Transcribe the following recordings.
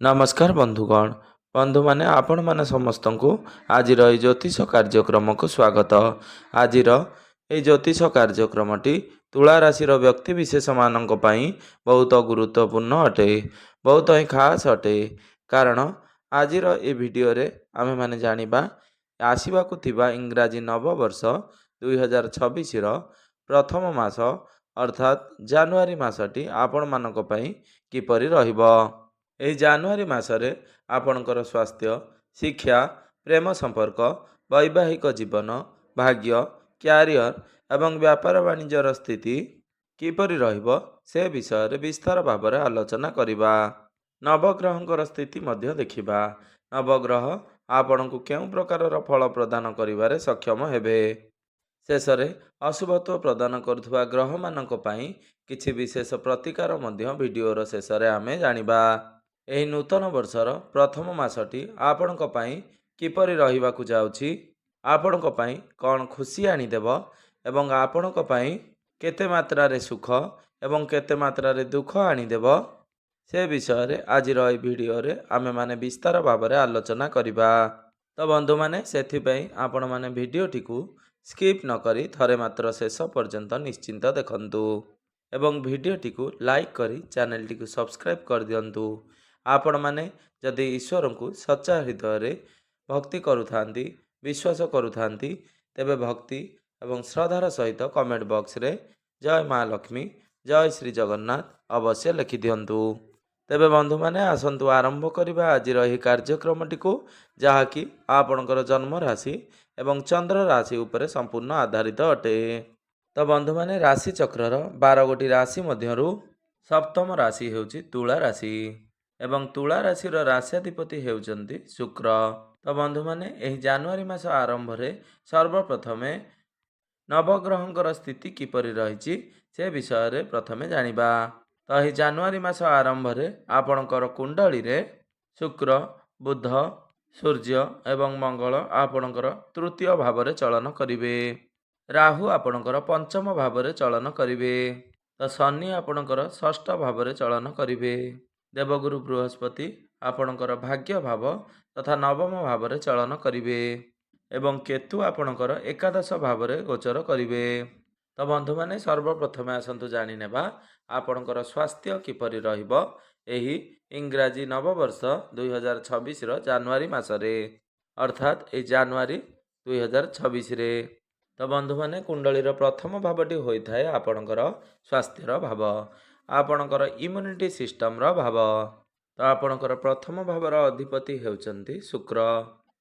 नमस्कार बंधुगण बंधु माने आपण माने समस्त को आज ज्योतिष कार्यक्रम को स्वागत। आज ज्योतिष कार्यक्रमटी तुला राशि व्यक्ति विशेष मान बहुत गुरुत्वपूर्ण अटे, बहुत ही खास अटे। कारण आज भिडियो रे आमे माने जानिबा आसीबाकु थिबा इंग्राजी नववर्ष 2026 प्रथम मास अर्थात जानुआरी मासटी आपण मानक पई किपरि रहिबो। ଏହି ଜାନୁଆରୀ ମାସରେ ଆପଣଙ୍କର ସ୍ୱାସ୍ଥ୍ୟ, ଶିକ୍ଷା, ପ୍ରେମ ସମ୍ପର୍କ, ବୈବାହିକ ଜୀବନ, ଭାଗ୍ୟ, କ୍ୟାରିୟର ଏବଂ ବ୍ୟାପାର ବାଣିଜ୍ୟର ସ୍ଥିତି କିପରି ରହିବ ସେ ବିଷୟରେ ବିସ୍ତାର ଭାବରେ ଆଲୋଚନା କରିବା। ନବଗ୍ରହଙ୍କର ସ୍ଥିତି ମଧ୍ୟ ଦେଖିବା। ନବଗ୍ରହ ଆପଣଙ୍କୁ କେଉଁ ପ୍ରକାରର ଫଳ ପ୍ରଦାନ କରିବାରେ ସକ୍ଷମ ହେବେ। ଶେଷରେ ଅଶୁଭତ୍ୱ ପ୍ରଦାନ କରୁଥିବା ଗ୍ରହମାନଙ୍କ ପାଇଁ କିଛି ବିଶେଷ ପ୍ରତିକାର ମଧ୍ୟ ଭିଡ଼ିଓର ଶେଷରେ ଆମେ ଜାଣିବା। ଏହି ନୂତନ ବର୍ଷର ପ୍ରଥମ ମାସଟି ଆପଣଙ୍କ ପାଇଁ କିପରି ରହିବାକୁ ଯାଉଛି, ଆପଣଙ୍କ ପାଇଁ କ'ଣ ଖୁସି ଆଣିଦେବ ଏବଂ ଆପଣଙ୍କ ପାଇଁ କେତେ ମାତ୍ରାରେ ସୁଖ ଏବଂ କେତେ ମାତ୍ରାରେ ଦୁଃଖ ଆଣିଦେବ ସେ ବିଷୟରେ ଆଜିର ଏହି ଭିଡ଼ିଓରେ ଆମେମାନେ ବିସ୍ତାର ଭାବରେ ଆଲୋଚନା କରିବା। ତ ବନ୍ଧୁମାନେ ସେଥିପାଇଁ ଆପଣମାନେ ଭିଡ଼ିଓଟିକୁ ସ୍କିପ୍ ନକରି ଥରେ ମାତ୍ର ଶେଷ ପର୍ଯ୍ୟନ୍ତ ନିଶ୍ଚିନ୍ତ ଦେଖନ୍ତୁ ଏବଂ ଭିଡ଼ିଓଟିକୁ ଲାଇକ୍ କରି ଚ୍ୟାନେଲଟିକୁ ସବସ୍କ୍ରାଇବ୍ କରିଦିଅନ୍ତୁ। आपण माने जदि ईश्वर को सच्चा हृदय भक्ति करुथांती, विश्वास करुथांती, तेबे भक्ति एवं श्रद्धार सहित कमेंट बॉक्स रे जय माँ लक्ष्मी, जय श्री जगन्नाथ अवश्य लिखि दियंतु। तेबे बंधु माने आसंतु आरंभ करिबा आजिर एही कार्यक्रमटी को, जहाँकि आपणकर जन्म राशि एवं चंद्र राशि उपरे संपूर्ण आधारित अटे। तो बंधु माने राशि चक्रर 12 गोटी राशि मध्यरु सप्तम राशि हेउची तुला राशि एवं तुला राशिर राश्याधिपति हेउचंती शुक्र। तो बंधु माने एही जानुआरी मास आरंभ रे सर्वप्रथमे नवग्रहंकर स्थिति किपरि रहिछि से विषय रे प्रथमे जानिबा। तो एही जानुआरी मास आरंभ रे आपणकर कुंडली रे शुक्र, बुध, सूर्य एवं मंगल आपणकर तृतीय भाव रे चलन करिवे। राहु आपणकर पंचम भाव रे चलन करिवे। तो शनि आपणकर षष्ठ भाव रे चलन करिवे। देवगुरु बृहस्पति आपणकर भाग्य भाव तथा नवम भाव रे चलन करिवे एवं केतु आपणकर एकादश भाव रे गोचर करिवे। तो बंधु माने सर्वप्रथमे आसंतु जानि नेबा आपणकर स्वास्थ्य किपरि रहिबो एही इंग्राजी नववर्ष 2026 रो जानुआरी मासरे अर्थात ए जानुआरी 2026 रे। तो बंधु माने कुंडलीर प्रथम भावटी होइथाय आपणकर स्वास्थ्यर भाव, आपणकर इम्यूनिटी सिस्टम रो भाव। तो आपणकर प्रथम भावर अधिपति हेउचंती शुक्र।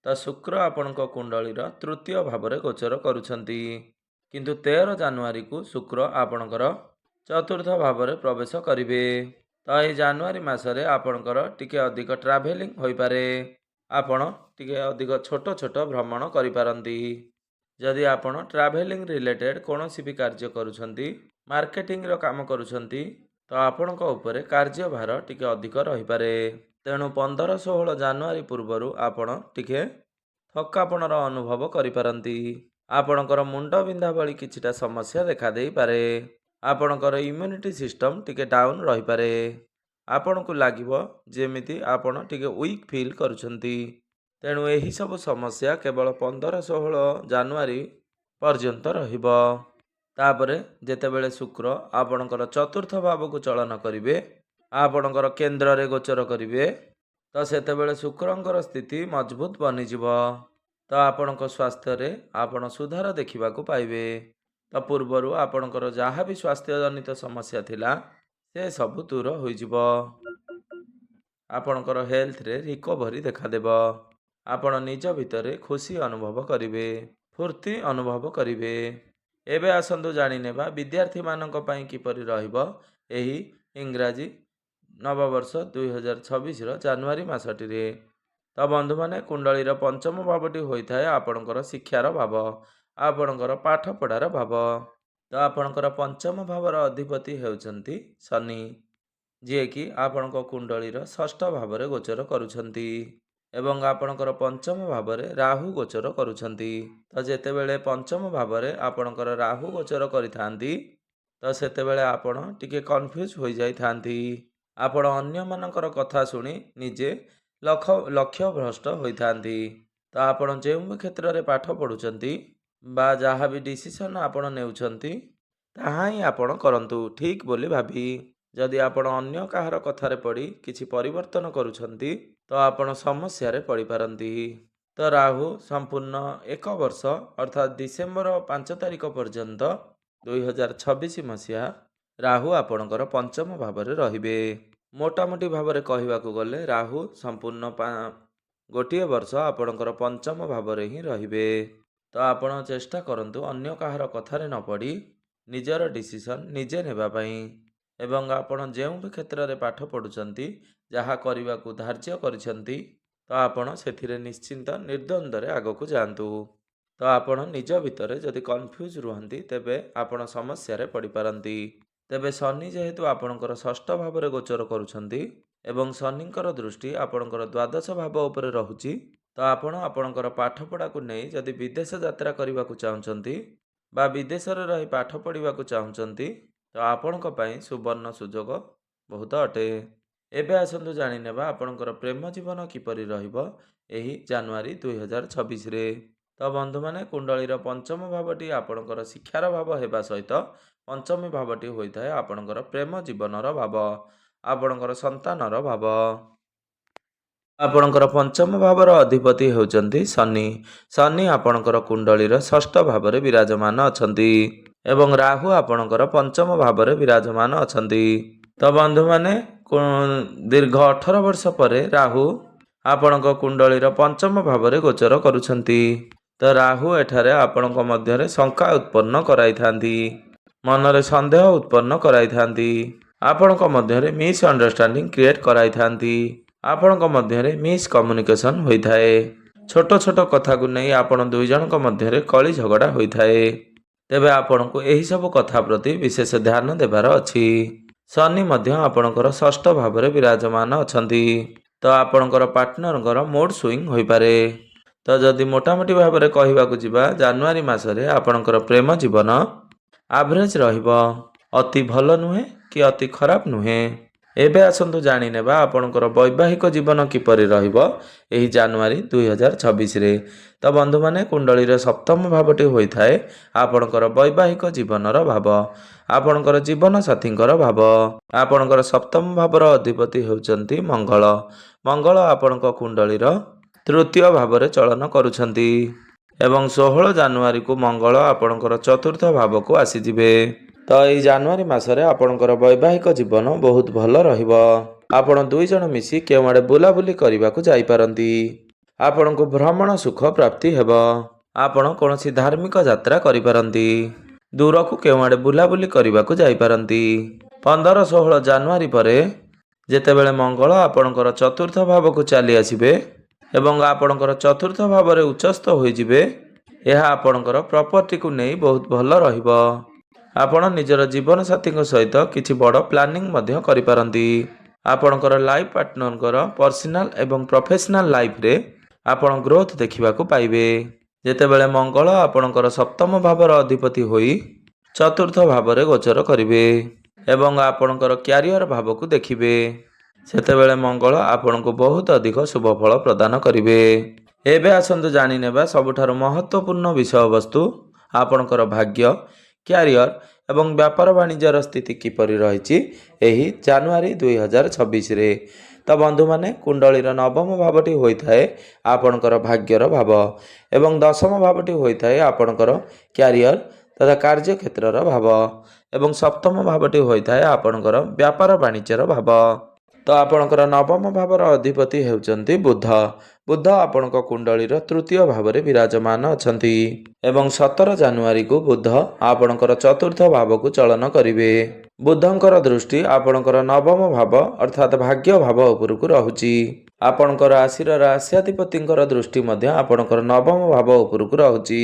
तो शुक्र आपणक कुंडलीर तृतीय भाव रे गोचर करुछंती, किंतु 13 जानुआरी को शुक्र आपणकर चतुर्थ भाव रे प्रवेश करिवे। तो ए जानुआरी मासरे आपणकर टिके अधिक ट्राभेलिंग होई पारे, आपण टिके अधिक छोट छोट भ्रमण करि पारंती। जदि आपण ट्राभेलिंग रिलेटेड कोनोसी भी कार्य करुछंती, मार्केटिंग रो काम करुछंती, तो आपणक उपरे कार्यभार टिके अधिक रही पारे। तेणु 15-16 जानुआरी पूर्वरु आपण टिके थकापणर अनुभव करिपारंती। आपणकर मुंड बिंधा भली किछिटा समस्या देखा देई पारे। आपणकर इम्यूनिटी सिस्टम टिके डाउन रही पारे। आपणकु लागिबो जेमिति आपण टिके वीक फील करुछंती। तेणु एही सब समस्या केवल 15-16 जानुआरी पर्यंत रहिबो। तापरे जेतेबेले शुक्र आपणकर चतुर्थ भाव को चलन करिवे, आपणकर केंद्र रे गोचर करिवे, तो सेतेबेले शुक्रंकर स्थिति मजबूत बनिजिबो। तो आपणक स्वास्थ्य रे आपण सुधार देखिबाकू पाइबे। तो पूर्वरु आपणकर जहाँ भी स्वास्थ्य जनित समस्या थिला से सब दूर होइजिबो। आपणकर हेल्थ रे रिकवरी देखा देबो। आपण निज भितरे खुशी अनुभव करिवे, फुर्ती अनुभव करिवे। एबे आसंतु जानि नेबा विद्यार्थी मानक पई किपरि रहिबो एही इंग्राजी नववर्ष 2026 रो जानुआरी मासटी रे। तो बंधु माने कुंडलीर पंचम भावटी होइथाय आपणकर शिक्षार भाव, आपणकर पाठ पढ़ार भाव। तो आपणकर पंचम भावर अधिपति हेउचंती शनि, जे कि आपणक कुंडलीर षष्ठ भाव रे गोचर करुछंती एवं आपणकर पंचम भाव रे राहु गोचर करुछंती। तो जेतेबेले पंचम भाव रे आपणकर राहु गोचर करिथांती, तो सेतेबेले आपण टिके कन्फ्यूज होई जाइथांती। ଆପଣ ଅନ୍ୟମାନଙ୍କର କଥା ଶୁଣି ନିଜେ ଲକ୍ଷ୍ୟ ଭ୍ରଷ୍ଟ ହୋଇଥାନ୍ତି। ତ ଆପଣ ଯେଉଁ ବି କ୍ଷେତ୍ରରେ ପାଠ ପଢ଼ୁଛନ୍ତି ବା ଯାହା ବି ଡିସିସନ୍ ଆପଣ ନେଉଛନ୍ତି ତାହା ହିଁ ଆପଣ କରନ୍ତୁ ଠିକ୍ ବୋଲି ଭାବି। ଯଦି ଆପଣ ଅନ୍ୟ କାହାର କଥାରେ ପଡ଼ି କିଛି ପରିବର୍ତ୍ତନ କରୁଛନ୍ତି ତ ଆପଣ ସମସ୍ୟାରେ ପଡ଼ିପାରନ୍ତି। ତ ରାହୁ ସମ୍ପୂର୍ଣ୍ଣ 1 ବର୍ଷ ଅର୍ଥାତ୍ ଡିସେମ୍ବର 5 ତାରିଖ ପର୍ଯ୍ୟନ୍ତ 2026 ମସିହା ରାହୁ ଆପଣଙ୍କର ପଞ୍ଚମ ଭାବରେ ରହିବେ। ମୋଟାମୋଟି ଭାବରେ କହିବାକୁ ଗଲେ ରାହୁ ସମ୍ପୂର୍ଣ୍ଣ 1 ବର୍ଷ ଆପଣଙ୍କର ପଞ୍ଚମ ଭାବରେ ହିଁ ରହିବେ। ତ ଆପଣ ଚେଷ୍ଟା କରନ୍ତୁ ଅନ୍ୟ କାହାର କଥାରେ ନ ପଡ଼ି ନିଜର ଡିସିସନ୍ ନିଜେ ନେବା ପାଇଁ ଏବଂ ଆପଣ ଯେଉଁ ବି କ୍ଷେତ୍ରରେ ପାଠ ପଢ଼ୁଛନ୍ତି ଯାହା କରିବାକୁ ଧାର୍ଯ୍ୟ କରିଛନ୍ତି ତ ଆପଣ ସେଥିରେ ନିଶ୍ଚିନ୍ତ ନିର୍ଦ୍ୱନ୍ଦ୍ୱରେ ଆଗକୁ ଯାଆନ୍ତୁ। ତ ଆପଣ ନିଜ ଭିତରେ ଯଦି କନଫ୍ୟୁଜ୍ ରୁହନ୍ତି ତେବେ ଆପଣ ସମସ୍ୟାରେ ପଡ଼ିପାରନ୍ତି। ତେବେ ଶନି ଯେହେତୁ ଆପଣଙ୍କର ଷଷ୍ଠ ଭାବରେ ଗୋଚର କରୁଛନ୍ତି ଏବଂ ଶନିଙ୍କର ଦୃଷ୍ଟି ଆପଣଙ୍କର ଦ୍ୱାଦଶ ଭାବ ଉପରେ ରହୁଛି ତ ଆପଣ ଆପଣଙ୍କର ପାଠପଢ଼ାକୁ ନେଇ ଯଦି ବିଦେଶ ଯାତ୍ରା କରିବାକୁ ଚାହୁଁଛନ୍ତି ବା ବିଦେଶରେ ରହି ପାଠ ପଢ଼ିବାକୁ ଚାହୁଁଛନ୍ତି ତ ଆପଣଙ୍କ ପାଇଁ ସୁବର୍ଣ୍ଣ ସୁଯୋଗ ବହୁତ ଅଟେ। ଏବେ ଆସନ୍ତୁ ଜାଣିନେବା ଆପଣଙ୍କର ପ୍ରେମ ଜୀବନ କିପରି ରହିବ ଏହି ଜାନୁଆରୀ 2026ରେ। ତ ବନ୍ଧୁମାନେ କୁଣ୍ଡଳୀର ପଞ୍ଚମ ଭାବଟି ଆପଣଙ୍କର ଶିକ୍ଷାର ଭାବ ହେବା ସହିତ ପଞ୍ଚମୀ ଭାବଟି ହୋଇଥାଏ ଆପଣଙ୍କର ପ୍ରେମ ଜୀବନର ଭାବ, ଆପଣଙ୍କର ସନ୍ତାନର ଭାବ। ଆପଣଙ୍କର ପଞ୍ଚମ ଭାବର ଅଧିପତି ହେଉଛନ୍ତି ଶନି। ଶନି ଆପଣଙ୍କର କୁଣ୍ଡଳୀର ଷଷ୍ଠ ଭାବରେ ବିରାଜମାନ ଅଛନ୍ତି ଏବଂ ରାହୁ ଆପଣଙ୍କର ପଞ୍ଚମ ଭାବରେ ବିରାଜମାନ ଅଛନ୍ତି। ତ ବନ୍ଧୁମାନେ ଦୀର୍ଘ 18 ବର୍ଷ ପରେ ରାହୁ ଆପଣଙ୍କ କୁଣ୍ଡଳୀର ପଞ୍ଚମ ଭାବରେ ଗୋଚର କରୁଛନ୍ତି। ତ ରାହୁ ଏଠାରେ ଆପଣଙ୍କ ମଧ୍ୟରେ ଶଙ୍କା ଉତ୍ପନ୍ନ କରାଇଥାନ୍ତି, ମନରେ ସନ୍ଦେହ ଉତ୍ପନ୍ନ କରାଇଥାନ୍ତି, ଆପଣଙ୍କ ମଧ୍ୟରେ ମିସ୍ଅଣ୍ଡରଷ୍ଟାଣ୍ଡିଂ କ୍ରିଏଟ୍ କରାଇଥାନ୍ତି, ଆପଣଙ୍କ ମଧ୍ୟରେ ମିସ୍କମ୍ୟୁନିକେସନ୍ ହୋଇଥାଏ। ଛୋଟ ଛୋଟ କଥାକୁ ନେଇ ଆପଣ ଦୁଇ ଜଣଙ୍କ ମଧ୍ୟରେ କଳି ଝଗଡ଼ା ହୋଇଥାଏ। ତେବେ ଆପଣଙ୍କୁ ଏହିସବୁ କଥା ପ୍ରତି ବିଶେଷ ଧ୍ୟାନ ଦେବାର ଅଛି। ଶନି ମଧ୍ୟ ଆପଣଙ୍କର ଷଷ୍ଠ ଭାବରେ ବିରାଜମାନ ଅଛନ୍ତି। ତ ଆପଣଙ୍କର ପାର୍ଟନରଙ୍କର ମୁଡ୍ ସୁଇଂ ହୋଇପାରେ। ତ ଯଦି ମୋଟାମୋଟି ଭାବରେ କହିବାକୁ ଯିବା ଜାନୁଆରୀ ମାସରେ ଆପଣଙ୍କର ପ୍ରେମ ଜୀବନ ଆଭରେଜ୍ ରହିବ, ଅତି ଭଲ ନୁହେଁ କି ଅତି ଖରାପ ନୁହେଁ। ଏବେ ଆସନ୍ତୁ ଜାଣିନେବା ଆପଣଙ୍କର ବୈବାହିକ ଜୀବନ କିପରି ରହିବ ଏହି ଜାନୁଆରୀ 2026ରେ। ତ ବନ୍ଧୁମାନେ କୁଣ୍ଡଳୀର ସପ୍ତମ ଭାବଟି ହୋଇଥାଏ ଆପଣଙ୍କର ବୈବାହିକ ଜୀବନର ଭାବ, ଆପଣଙ୍କର ଜୀବନସାଥୀଙ୍କର ଭାବ। ଆପଣଙ୍କର ସପ୍ତମ ଭାବର ଅଧିପତି ହେଉଛନ୍ତି ମଙ୍ଗଳ। ମଙ୍ଗଳ ଆପଣଙ୍କ କୁଣ୍ଡଳୀର ତୃତୀୟ ଭାବରେ ଚଳନ କରୁଛନ୍ତି ଏବଂ 16 ଜାନୁଆରୀକୁ ମଙ୍ଗଳ ଆପଣଙ୍କର ଚତୁର୍ଥ ଭାବକୁ ଆସିଯିବେ। ତ ଏହି ଜାନୁଆରୀ ମାସରେ ଆପଣଙ୍କର ବୈବାହିକ ଜୀବନ ବହୁତ ଭଲ ରହିବ। ଆପଣ ଦୁଇ ଜଣ ମିଶି କେଉଁଆଡ଼େ ବୁଲାବୁଲି କରିବାକୁ ଯାଇପାରନ୍ତି, ଆପଣଙ୍କୁ ଭ୍ରମଣ ସୁଖ ପ୍ରାପ୍ତି ହେବ, ଆପଣ କୌଣସି ଧାର୍ମିକ ଯାତ୍ରା କରିପାରନ୍ତି, ଦୂରକୁ କେଉଁଆଡ଼େ ବୁଲାବୁଲି କରିବାକୁ ଯାଇପାରନ୍ତି। 15-16 ଜାନୁଆରୀ ପରେ ଯେତେବେଳେ ମଙ୍ଗଳ ଆପଣଙ୍କର ଚତୁର୍ଥ ଭାବକୁ ଚାଲି ଆସିବେ ଏବଂ ଆପଣଙ୍କର ଚତୁର୍ଥ ଭାବରେ ଉଚ୍ଚସ୍ଥ ହୋଇଯିବେ ଏହା ଆପଣଙ୍କର ପ୍ରପର୍ଟିକୁ ନେଇ ବହୁତ ଭଲ ରହିବ। ଆପଣ ନିଜର ଜୀବନସାଥୀଙ୍କ ସହିତ କିଛି ବଡ଼ ପ୍ଲାନିଂ ମଧ୍ୟ କରିପାରନ୍ତି। ଆପଣଙ୍କର ଲାଇଫ୍ ପାର୍ଟନରଙ୍କର ପର୍ସନାଲ ଏବଂ ପ୍ରଫେସନାଲ ଲାଇଫ୍ରେ ଆପଣ ଗ୍ରୋଥ ଦେଖିବାକୁ ପାଇବେ। ଯେତେବେଳେ ମଙ୍ଗଳ ଆପଣଙ୍କର ସପ୍ତମ ଭାବର ଅଧିପତି ହୋଇ ଚତୁର୍ଥ ଭାବରେ ଗୋଚର କରିବେ ଏବଂ ଆପଣଙ୍କର କ୍ୟାରିୟର ଭାବକୁ ଦେଖିବେ ସେତେବେଳେ ମଙ୍ଗଳ ଆପଣଙ୍କୁ ବହୁତ ଅଧିକ ଶୁଭଫଳ ପ୍ରଦାନ କରିବେ। ଏବେ ଆସନ୍ତୁ ଜାଣିନେବା ସବୁଠାରୁ ମହତ୍ତ୍ୱପୂର୍ଣ୍ଣ ବିଷୟବସ୍ତୁ ଆପଣଙ୍କର ଭାଗ୍ୟ, କ୍ୟାରିୟର ଏବଂ ବ୍ୟାପାର ବାଣିଜ୍ୟର ସ୍ଥିତି କିପରି ରହିଛି ଏହି ଜାନୁଆରୀ 2026ରେ। ତ ବନ୍ଧୁମାନେ କୁଣ୍ଡଳୀର ନବମ ଭାବଟି ହୋଇଥାଏ ଆପଣଙ୍କର ଭାଗ୍ୟର ଭାବ ଏବଂ ଦଶମ ଭାବଟି ହୋଇଥାଏ ଆପଣଙ୍କର କ୍ୟାରିୟର ତଥା କାର୍ଯ୍ୟକ୍ଷେତ୍ରର ଭାବ ଏବଂ ସପ୍ତମ ଭାବଟି ହୋଇଥାଏ ଆପଣଙ୍କର ବ୍ୟାପାର ବାଣିଜ୍ୟର ଭାବ। ତ ଆପଣଙ୍କର ନବମ ଭାବର ଅଧିପତି ହେଉଛନ୍ତି ବୁଧ। ବୁଧ ଆପଣଙ୍କ କୁଣ୍ଡଳୀର ତୃତୀୟ ଭାବରେ ବିରାଜମାନ ଅଛନ୍ତି ଏବଂ 17 ଜାନୁଆରୀକୁ ବୁଧ ଆପଣଙ୍କର ଚତୁର୍ଥ ଭାବକୁ ଚଳନ କରିବେ। ବୁଧଙ୍କର ଦୃଷ୍ଟି ଆପଣଙ୍କର ନବମ ଭାବ ଅର୍ଥାତ୍ ଭାଗ୍ୟ ଭାବ ଉପରକୁ ରହୁଛି। ଆପଣଙ୍କର ରାଶିର ରାଶ୍ୟାଧିପତିଙ୍କର ଦୃଷ୍ଟି ମଧ୍ୟ ଆପଣଙ୍କର ନବମ ଭାବ ଉପରକୁ ରହୁଛି।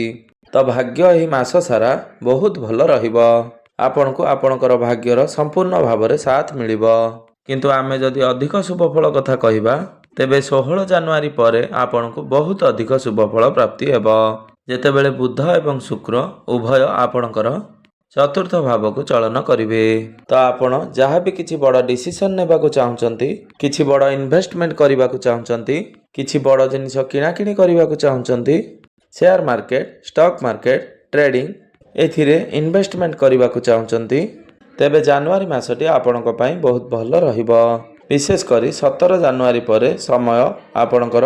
ତ ଭାଗ୍ୟ ଏହି ମାସ ସାରା ବହୁତ ଭଲ ରହିବ। ଆପଣଙ୍କୁ ଆପଣଙ୍କର ଭାଗ୍ୟର ସମ୍ପୂର୍ଣ୍ଣ ଭାବରେ ସାଥ ମିଳିବ। କିନ୍ତୁ ଆମେ ଯଦି ଅଧିକ ଶୁଭଫଳ କଥା କହିବା ତେବେ 16 ଜାନୁଆରୀ ପରେ ଆପଣଙ୍କୁ ବହୁତ ଅଧିକ ଶୁଭଫଳ ପ୍ରାପ୍ତି ହେବ ଯେତେବେଳେ ବୁଧ ଏବଂ ଶୁକ୍ର ଉଭୟ ଆପଣଙ୍କର ଚତୁର୍ଥ ଭାବକୁ ଚଳନ କରିବେ। ତ ଆପଣ ଯାହା ବି କିଛି ବଡ଼ ଡିସିସନ୍ ନେବାକୁ ଚାହୁଁଛନ୍ତି, କିଛି ବଡ଼ ଇନଭେଷ୍ଟମେଣ୍ଟ କରିବାକୁ ଚାହୁଁଛନ୍ତି, କିଛି ବଡ଼ ଜିନିଷ କିଣାକିଣି କରିବାକୁ ଚାହୁଁଛନ୍ତି, share market, stock market, trading ଏଥିରେ ଇନଭେଷ୍ଟମେଣ୍ଟ କରିବାକୁ ଚାହୁଁଛନ୍ତି, ତେବେ ଜାନୁଆରୀ ମାସଟି ଆପଣଙ୍କ ପାଇଁ ବହୁତ ଭଲ ରହିବ। ବିଶେଷ କରି 17 ଜାନୁଆରୀ ପରେ ସମୟ ଆପଣଙ୍କର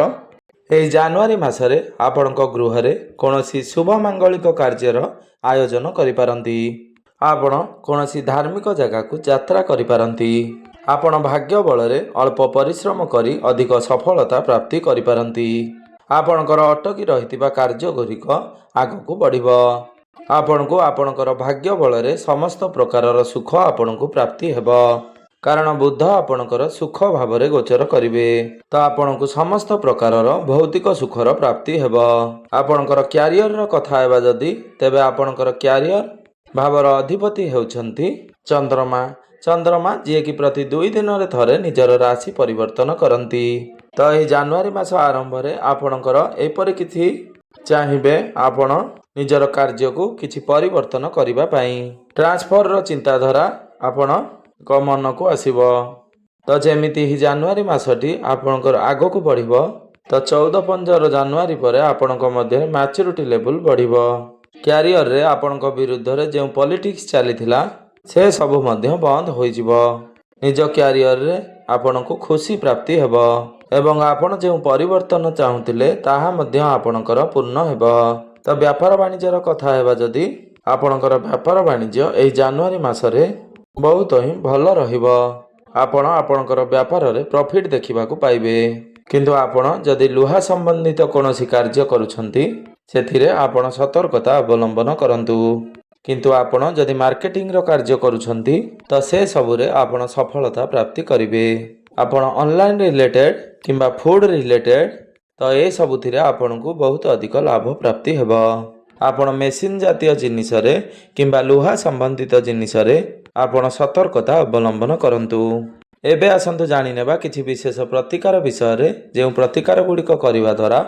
ଏହି ଜାନୁଆରୀ ମାସରେ ଆପଣଙ୍କ ଗୃହରେ କୌଣସି ଶୁଭ ମାଙ୍ଗଳିକ କାର୍ଯ୍ୟର ଆୟୋଜନ କରିପାରନ୍ତି। ଆପଣ କୌଣସି ଧାର୍ମିକ ଜାଗାକୁ ଯାତ୍ରା କରିପାରନ୍ତି। ଆପଣ ଭାଗ୍ୟ ବଳରେ ଅଳ୍ପ ପରିଶ୍ରମ କରି ଅଧିକ ସଫଳତା ପ୍ରାପ୍ତି କରିପାରନ୍ତି। ଆପଣଙ୍କର ଅଟକି ରହିଥିବା କାର୍ଯ୍ୟଗୁଡ଼ିକ ଆଗକୁ ବଢ଼ିବ। ଆପଣଙ୍କୁ ଆପଣଙ୍କର ଭାଗ୍ୟ ବଳରେ ସମସ୍ତ ପ୍ରକାରର ସୁଖ ଆପଣଙ୍କୁ ପ୍ରାପ୍ତି ହେବ। କାରଣ ବୁଧ ଆପଣଙ୍କର ସୁଖ ଭାବରେ ଗୋଚର କରିବେ। ତ ଆପଣଙ୍କୁ ସମସ୍ତ ପ୍ରକାରର ଭୌତିକ ସୁଖର ପ୍ରାପ୍ତି ହେବ। ଆପଣଙ୍କର କ୍ୟାରିୟରର କଥା ହେବା ଯଦି, ତେବେ ଆପଣଙ୍କର କ୍ୟାରିୟର ଭାବର ଅଧିପତି ହେଉଛନ୍ତି ଚନ୍ଦ୍ରମା। ଚନ୍ଦ୍ରମା ଯିଏକି ପ୍ରତି 2 ଦିନରେ ଥରେ ନିଜର ରାଶି ପରିବର୍ତ୍ତନ କରନ୍ତି। ତ ଏହି ଜାନୁଆରୀ ମାସ ଆରମ୍ଭରେ ଆପଣଙ୍କର ଏପରି କିଛି ଚାହିଁବେ, ଆପଣ ନିଜର କାର୍ଯ୍ୟକୁ କିଛି ପରିବର୍ତ୍ତନ କରିବା ପାଇଁ ଟ୍ରାନ୍ସଫରର ଚିନ୍ତାଧାରା ଆପଣଙ୍କ ମନକୁ ଆସିବ। ତ ଯେମିତି ଏହି ଜାନୁଆରୀ ମାସଟି ଆପଣଙ୍କର ଆଗକୁ ବଢ଼ିବ, ତ 14-15 ଜାନୁଆରୀ ପରେ ଆପଣଙ୍କ ମଧ୍ୟରେ ମ୍ୟାଚୁରିଟି ଲେଭେଲ ବଢ଼ିବ। କ୍ୟାରିୟରରେ ଆପଣଙ୍କ ବିରୁଦ୍ଧରେ ଯେଉଁ ପଲିଟିକ୍ସ ଚାଲିଥିଲା, ସେ ସବୁ ମଧ୍ୟ ବନ୍ଦ ହୋଇଯିବ। ନିଜ କ୍ୟାରିୟରରେ ଆପଣଙ୍କୁ ଖୁସି ପ୍ରାପ୍ତି ହେବ ଏବଂ ଆପଣ ଯେଉଁ ପରିବର୍ତ୍ତନ ଚାହୁଁଥିଲେ ତାହା ମଧ୍ୟ ଆପଣଙ୍କର ପୂର୍ଣ୍ଣ ହେବ। ତ ବ୍ୟାପାର ବାଣିଜ୍ୟର କଥା ହେବା ଯଦି, ଆପଣଙ୍କର ବ୍ୟାପାର ବାଣିଜ୍ୟ ଏହି ଜାନୁଆରୀ ମାସରେ ବହୁତ ହିଁ ଭଲ ରହିବ। ଆପଣ ଆପଣଙ୍କର ବ୍ୟାପାରରେ ପ୍ରଫିଟ୍ ଦେଖିବାକୁ ପାଇବେ। କିନ୍ତୁ ଆପଣ ଯଦି ଲୁହା ସମ୍ବନ୍ଧିତ କୌଣସି କାର୍ଯ୍ୟ କରୁଛନ୍ତି, ସେଥିରେ ଆପଣ ସତର୍କତା ଅବଲମ୍ବନ କରନ୍ତୁ। କିନ୍ତୁ ଆପଣ ଯଦି ମାର୍କେଟିଂର କାର୍ଯ୍ୟ କରୁଛନ୍ତି, ତ ସେ ସବୁରେ ଆପଣ ସଫଳତା ପ୍ରାପ୍ତି କରିବେ। ଆପଣ ଅନଲାଇନ୍ ରିଲେଟେଡ୍ କିମ୍ବା ଫୁଡ୍ ରିଲେଟେଡ୍, ତ ଏସବୁଥିରେ ଆପଣଙ୍କୁ ବହୁତ ଅଧିକ ଲାଭ ପ୍ରାପ୍ତି ହେବ। ଆପଣ ମେସିନ୍ ଜାତୀୟ ଜିନିଷରେ କିମ୍ବା ଲୁହା ସମ୍ବନ୍ଧିତ ଜିନିଷରେ ଆପଣ ସତର୍କତା ଅବଲମ୍ବନ କରନ୍ତୁ। ଏବେ ଆସନ୍ତୁ ଜାଣିନେବା କିଛି ବିଶେଷ ପ୍ରତିକାର ବିଷୟରେ, ଯେଉଁ ପ୍ରତିକାର ଗୁଡ଼ିକ କରିବା ଦ୍ୱାରା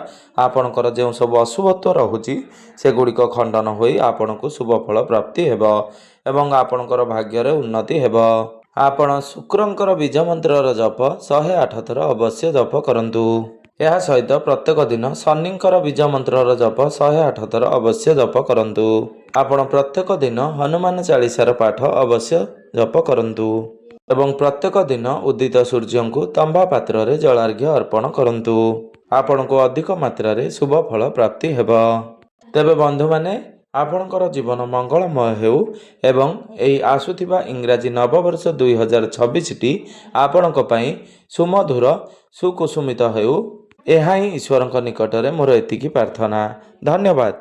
ଆପଣଙ୍କର ଯେଉଁ ସବୁ ଅଶୁଭତ୍ୱ ରହୁଛି ସେଗୁଡ଼ିକ ଖଣ୍ଡନ ହୋଇ ଆପଣଙ୍କୁ ଶୁଭ ଫଳ ପ୍ରାପ୍ତି ହେବ ଏବଂ ଆପଣଙ୍କର ଭାଗ୍ୟରେ ଉନ୍ନତି ହେବ। ଆପଣ ଶୁକ୍ରଙ୍କର ବୀଜ ମନ୍ତ୍ରର ଜପ 108 ଥର ଅବଶ୍ୟ ଜପ କରନ୍ତୁ। ଏହା ସହିତ ପ୍ରତ୍ୟେକ ଦିନ ଶନିଙ୍କର ବୀଜ ମନ୍ତ୍ରର ଜପ 108 ଥର ଅବଶ୍ୟ ଜପ କରନ୍ତୁ। ଆପଣ ପ୍ରତ୍ୟେକ ଦିନ ହନୁମାନ ଚାଳିଶାର ପାଠ ଅବଶ୍ୟ ଜପ କରନ୍ତୁ ଏବଂ ପ୍ରତ୍ୟେକ ଦିନ ଉଦିତ ସୂର୍ଯ୍ୟଙ୍କୁ ତମ୍ବା ପାତ୍ରରେ ଜଳାର୍ଘ୍ୟ ଅର୍ପଣ କରନ୍ତୁ। ଆପଣଙ୍କୁ ଅଧିକ ମାତ୍ରାରେ ଶୁଭ ଫଳ ପ୍ରାପ୍ତି ହେବ। ତେବେ ବନ୍ଧୁମାନେ, ଆପଣଙ୍କର ଜୀବନ ମଙ୍ଗଳମୟ ହେଉ ଏବଂ ଏହି ଆସୁଥିବା ଇଂରାଜୀ ନବବର୍ଷ 2026ଟି ଆପଣଙ୍କ ପାଇଁ ସୁମଧୁର ସୁକୁସୁମିତ ହେଉ। ଏହା ହିଁ ଈଶ୍ୱରଙ୍କ ନିକଟରେ ମୋର ଏତିକି ପ୍ରାର୍ଥନା। ଧନ୍ୟବାଦ।